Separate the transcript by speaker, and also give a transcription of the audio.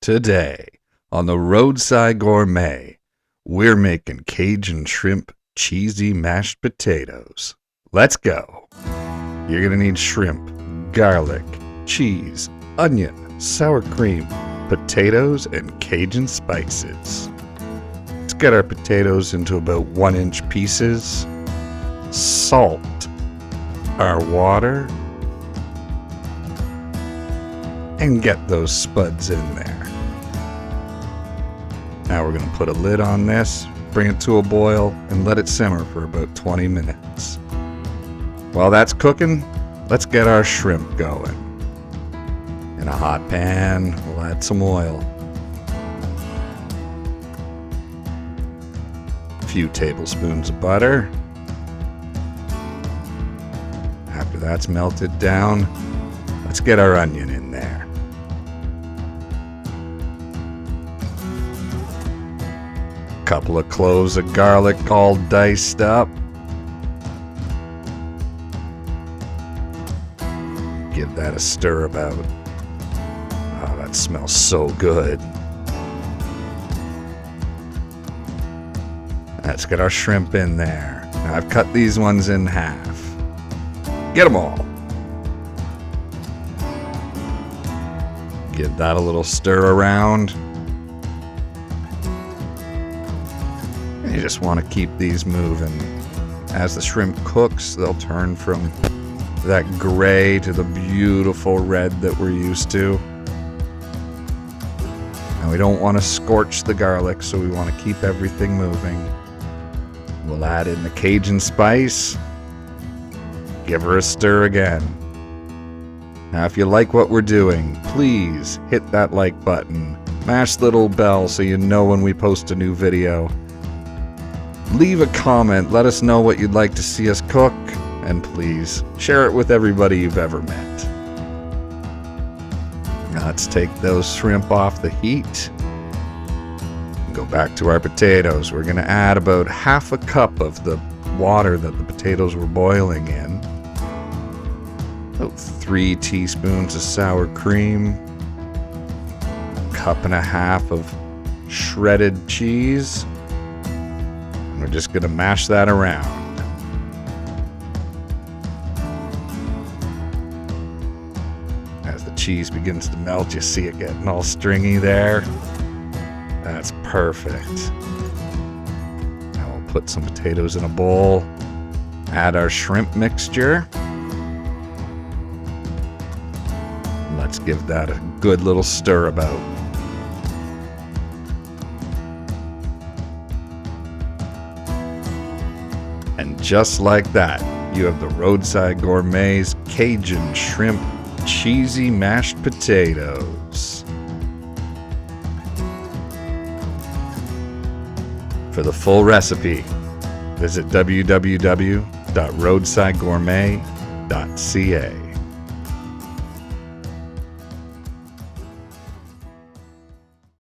Speaker 1: Today, on the Roadside Gourmet, we're making Cajun shrimp cheesy mashed potatoes. Let's go. You're gonna need shrimp, garlic, cheese, onion, sour cream, potatoes, and Cajun spices. Let's get our potatoes into about 1-inch pieces. Salt, our water, and get those spuds in there. Now we're going to put a lid on this, bring it to a boil, and let it simmer for about 20 minutes. While that's cooking, let's get our shrimp going. In a hot pan, we'll add some oil. A few tablespoons of butter. After that's melted down, let's get our onion in there. Couple of cloves of garlic all diced up. Give that a stir about. Oh, that smells so good. Let's get our shrimp in there. Now I've cut these ones in half. Get them all. Give that a little stir around. You just want to keep these moving. As the shrimp cooks, they'll turn from that gray to the beautiful red that we're used to. And we don't want to scorch the garlic, so we want to keep everything moving. We'll add in the Cajun spice. Give her a stir again. Now, if you like what we're doing, please hit that like button. Mash the little bell so you know when we post a new video. Leave a comment, let us know what you'd like to see us cook, and please share it with everybody you've ever met. Now let's take those shrimp off the heat. Go back to our potatoes. We're going to add about half a cup of the water that the potatoes were boiling in. About 3 teaspoons of sour cream. A cup and a half of shredded cheese. We're just going to mash that around. As the cheese begins to melt, you see it getting all stringy there. That's perfect. Now we'll put some potatoes in a bowl, add our shrimp mixture. Let's give that a good little stir about. And just like that, you have the Roadside Gourmet's Cajun shrimp cheesy mashed potatoes. For the full recipe, visit www.roadsidegourmet.ca.